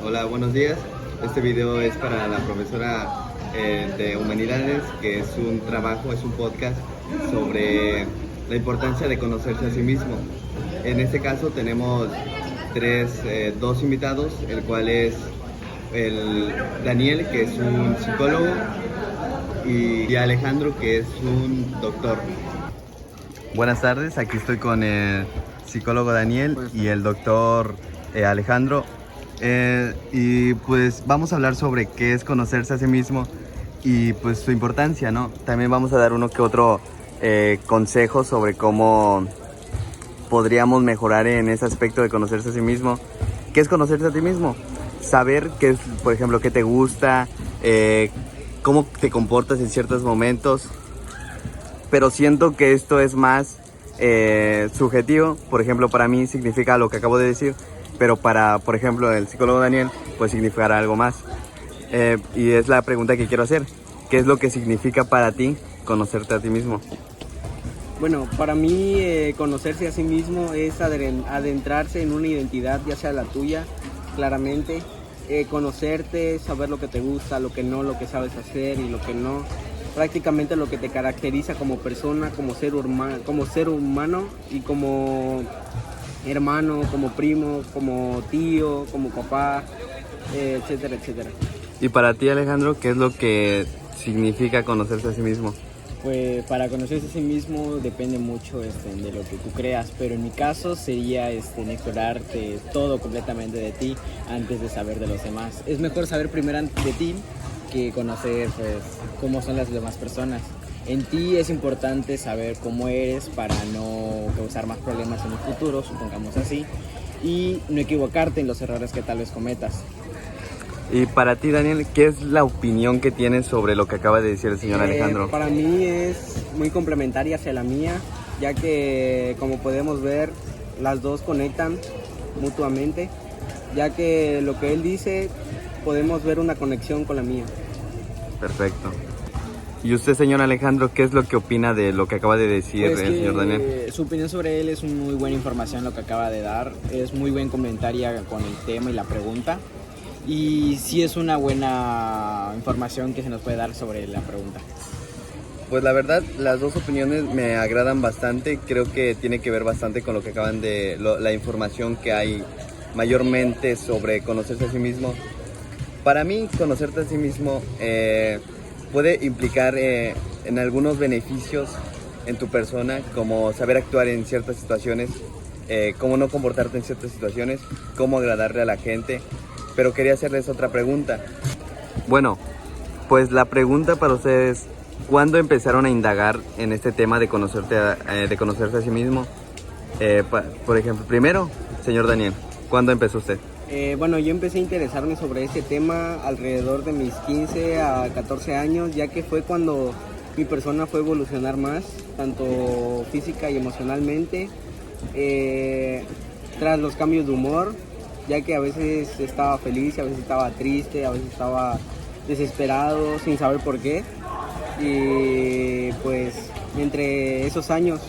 Hola, buenos días. Este video es para la profesora de Humanidades, que es un trabajo, es un podcast sobre la importancia de conocerse a sí mismo. En este caso tenemos dos invitados, el cual es el Daniel, que es un psicólogo, y Alejandro, que es un doctor. Buenas tardes, aquí estoy con el psicólogo Daniel y el doctor Alejandro. Y pues vamos a hablar sobre qué es conocerse a sí mismo y pues su importancia, ¿no? También vamos a dar uno que otro consejo sobre cómo podríamos mejorar en ese aspecto de conocerse a sí mismo. ¿Qué es conocerse a ti mismo? Saber qué es, por ejemplo, qué te gusta, cómo te comportas en ciertos momentos. Pero siento que esto es más subjetivo. Por ejemplo, para mí significa lo que acabo de decir, pero para, por ejemplo, el psicólogo Daniel, pues significará algo más. Y es la pregunta que quiero hacer. ¿Qué es lo que significa para ti conocerte a ti mismo? Bueno, para mí conocerse a sí mismo es adentrarse en una identidad, ya sea la tuya, claramente. Conocerte, saber lo que te gusta, lo que no, lo que sabes hacer y lo que no. Prácticamente lo que te caracteriza como persona, como ser humano y como hermano, como primo, como tío, como papá, etcétera, etcétera. Y para ti, Alejandro, ¿qué es lo que significa conocerse a sí mismo? Pues para conocerse a sí mismo depende mucho de lo que tú creas, pero en mi caso sería explorarte todo completamente de ti antes de saber de los demás. Es mejor saber primero de ti que conocer pues cómo son las demás personas. En ti es importante saber cómo eres para no causar más problemas en el futuro, supongamos así, y no equivocarte en los errores que tal vez cometas. Y para ti, Daniel, ¿qué es la opinión que tienes sobre lo que acaba de decir el señor Alejandro? Para mí es muy complementaria hacia la mía, ya que como podemos ver, las dos conectan mutuamente, ya que lo que él dice, podemos ver una conexión con la mía. Perfecto. ¿Y usted, señor Alejandro, qué es lo que opina de lo que acaba de decir Pues el señor Daniel? Su opinión sobre él es muy buena información lo que acaba de dar, es muy buen comentario con el tema y la pregunta. Y sí es una buena información que se nos puede dar sobre la pregunta. Pues la verdad, las dos opiniones me agradan bastante. Creo que tiene que ver bastante con lo que acaban de... la información que hay mayormente sobre conocerse a sí mismo. Para mí, conocerte a sí mismo puede implicar en algunos beneficios en tu persona, como saber actuar en ciertas situaciones, cómo no comportarte en ciertas situaciones, cómo agradarle a la gente. Pero quería hacerles otra pregunta. Bueno, pues la pregunta para ustedes, ¿cuándo empezaron a indagar en este tema de conocerse a sí mismo? Por ejemplo, primero, señor Daniel, ¿cuándo empezó usted? Bueno, yo empecé a interesarme sobre este tema alrededor de mis 15 a 14 años, ya que fue cuando mi persona fue a evolucionar más, tanto física y emocionalmente, tras los cambios de humor, ya que a veces estaba feliz, a veces estaba triste, a veces estaba desesperado, sin saber por qué. Y pues entre esos años,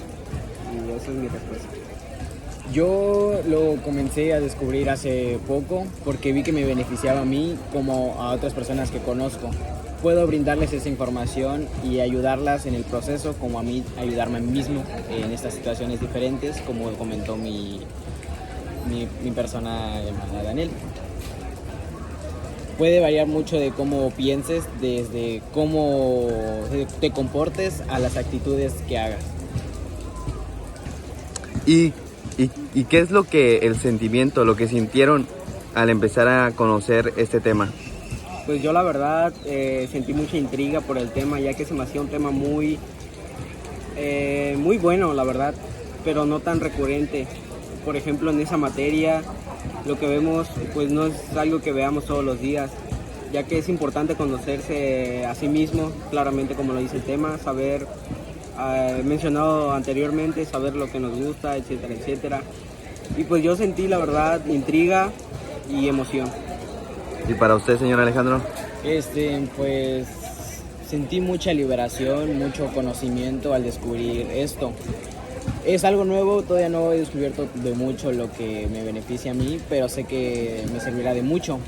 y esa es mi respuesta. Yo lo comencé a descubrir hace poco porque vi que me beneficiaba a mí como a otras personas que conozco. Puedo brindarles esa información y ayudarlas en el proceso, como a mí ayudarme a mí mismo en estas situaciones diferentes, como comentó mi persona llamada Daniel. Puede variar mucho de cómo pienses, desde cómo te comportes a las actitudes que hagas. ¿Y qué es lo que el sentimiento, lo que sintieron al empezar a conocer este tema? Pues yo la verdad sentí mucha intriga por el tema, ya que se me hacía un tema muy bueno, la verdad, pero no tan recurrente. Por ejemplo, en esa materia lo que vemos pues no es algo que veamos todos los días, ya que es importante conocerse a sí mismo, claramente como lo dice el tema, saber, mencionado anteriormente, saber lo que nos gusta, etcétera, etcétera. Y pues yo sentí la verdad intriga y emoción. ¿Y para usted, señor Alejandro? Pues sentí mucha liberación, mucho conocimiento al descubrir esto. Es algo nuevo, todavía no he descubierto de mucho lo que me beneficia a mí, pero sé que me servirá de mucho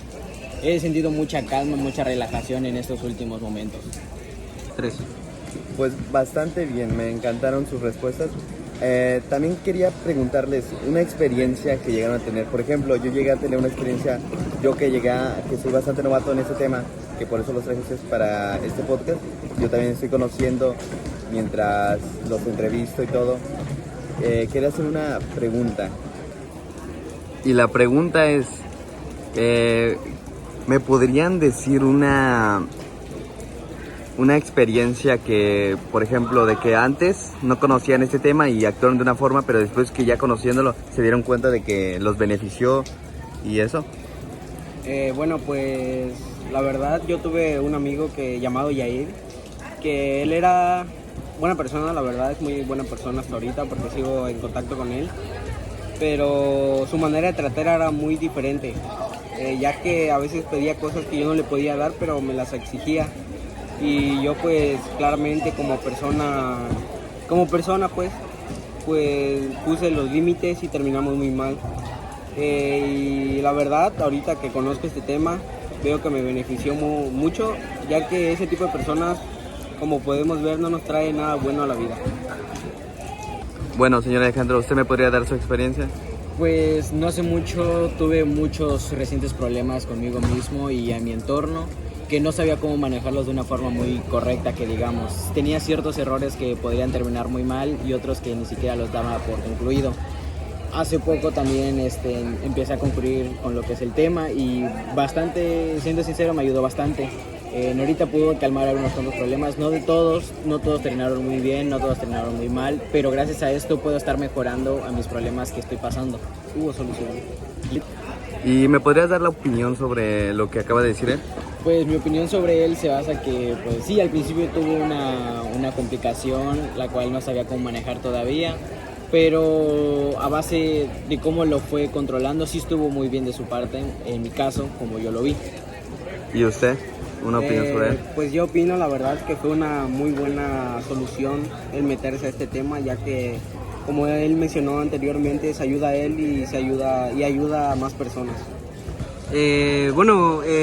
He sentido mucha calma, mucha relajación en estos últimos momentos. 3. Pues bastante bien, me encantaron sus respuestas. También quería preguntarles una experiencia que llegaron a tener. Por ejemplo, yo llegué a tener una experiencia, que soy bastante novato en este tema, que por eso los traje ustedes para este podcast. Yo también estoy conociendo mientras los entrevisto y todo. Quería hacer una pregunta. Y la pregunta es, ¿me podrían decir una experiencia que, por ejemplo, de que antes no conocían este tema y actuaron de una forma, pero después que ya conociéndolo se dieron cuenta de que los benefició y eso? Bueno, pues la verdad yo tuve un amigo llamado Yair, que él era buena persona, la verdad es muy buena persona hasta ahorita porque sigo en contacto con él, pero su manera de tratar era muy diferente, ya que a veces pedía cosas que yo no le podía dar, pero me las exigía. Y yo pues claramente como persona pues puse los límites y terminamos muy mal. Y la verdad, ahorita que conozco este tema, veo que me benefició mucho, ya que ese tipo de personas, como podemos ver, no nos trae nada bueno a la vida. Bueno, señor Alejandro, ¿usted me podría dar su experiencia? Pues no hace mucho tuve muchos recientes problemas conmigo mismo y a mi entorno, que no sabía cómo manejarlos de una forma muy correcta, que digamos. Tenía ciertos errores que podrían terminar muy mal y otros que ni siquiera los daba por concluido. Hace poco también empecé a concluir con lo que es el tema y bastante, siendo sincero, me ayudó bastante. Ahorita pudo calmar algunos cuantos problemas, no todos terminaron muy bien, no todos terminaron muy mal, pero gracias a esto puedo estar mejorando a mis problemas que estoy pasando. Hubo solución. ¿Y me podrías dar la opinión sobre lo que acaba de decir él? Pues mi opinión sobre él se basa que, pues sí, al principio tuvo una complicación, la cual no sabía cómo manejar todavía, pero a base de cómo lo fue controlando, sí estuvo muy bien de su parte, en mi caso, como yo lo vi. ¿Y usted? ¿Una opinión sobre él? Pues yo opino, la verdad, que fue una muy buena solución el meterse a este tema, ya que, como él mencionó anteriormente, se ayuda a él y ayuda a más personas.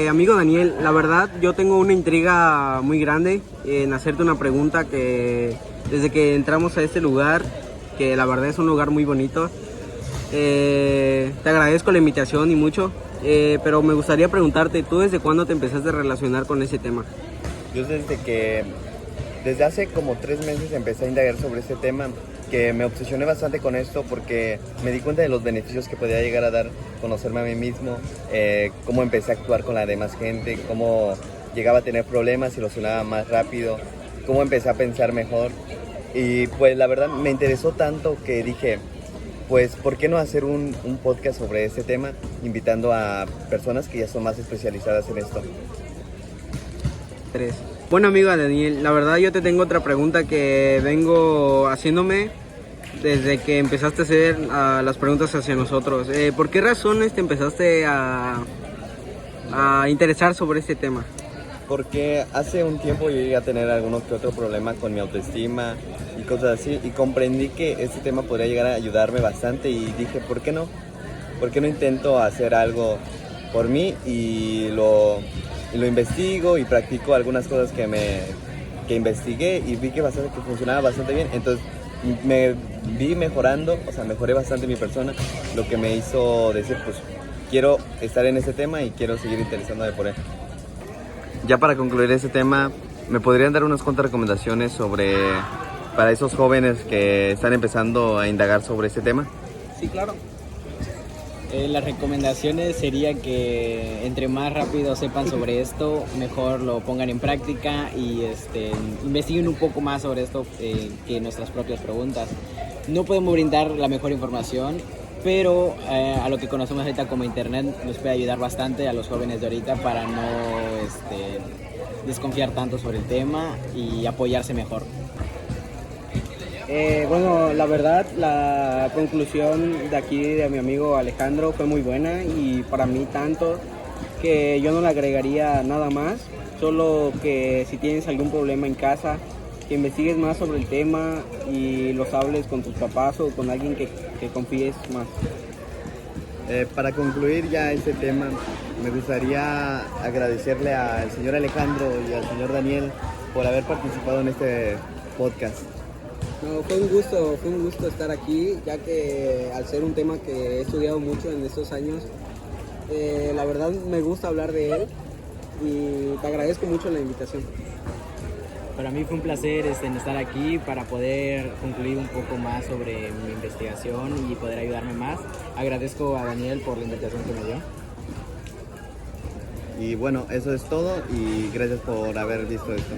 Amigo Daniel, la verdad yo tengo una intriga muy grande en hacerte una pregunta que desde que entramos a este lugar, que la verdad es un lugar muy bonito, te agradezco la invitación y mucho, pero me gustaría preguntarte, ¿tú desde cuándo te empezaste a relacionar con ese tema? Yo desde hace como 3 meses empecé a indagar sobre este tema, que me obsesioné bastante con esto porque me di cuenta de los beneficios que podía llegar a dar conocerme a mí mismo, cómo empecé a actuar con la demás gente, cómo llegaba a tener problemas y los solucionaba más rápido, cómo empecé a pensar mejor. Y pues la verdad me interesó tanto que dije, pues ¿por qué no hacer un podcast sobre este tema, invitando a personas que ya son más especializadas en esto? 3. Bueno, amigo Daniel, la verdad yo te tengo otra pregunta que vengo haciéndome desde que empezaste a hacer las preguntas hacia nosotros. ¿Por qué razones te empezaste a interesar sobre este tema? Porque hace un tiempo yo llegué a tener algunos que otro problema con mi autoestima y cosas así, y comprendí que este tema podría llegar a ayudarme bastante y dije, ¿por qué no? ¿Por qué no intento hacer algo por mí y lo investigo y practico algunas cosas que investigué y vi que funcionaba bastante bien? Entonces me vi mejorando, mejoré bastante mi persona, lo que me hizo decir, pues quiero estar en este tema y quiero seguir interesándome por él. Ya para concluir este tema, ¿me podrían dar unas cuantas recomendaciones para esos jóvenes que están empezando a indagar sobre este tema? Sí, claro. Las recomendaciones sería que entre más rápido sepan sobre esto, mejor lo pongan en práctica y investiguen un poco más sobre esto que nuestras propias preguntas. No podemos brindar la mejor información, pero a lo que conocemos ahorita como internet nos puede ayudar bastante a los jóvenes de ahorita para no desconfiar tanto sobre el tema y apoyarse mejor. La verdad, la conclusión de aquí de mi amigo Alejandro fue muy buena y para mí tanto que yo no le agregaría nada más, solo que si tienes algún problema en casa, que investigues más sobre el tema y los hables con tus papás o con alguien que confíes más. Para concluir ya este tema, me gustaría agradecerle al señor Alejandro y al señor Daniel por haber participado en este podcast. No, fue un gusto estar aquí, ya que al ser un tema que he estudiado mucho en estos años, la verdad me gusta hablar de él y te agradezco mucho la invitación. Para mí fue un placer estar aquí para poder concluir un poco más sobre mi investigación y poder ayudarme más. Agradezco a Daniel por la invitación que me dio. Y bueno, eso es todo y gracias por haber visto esto.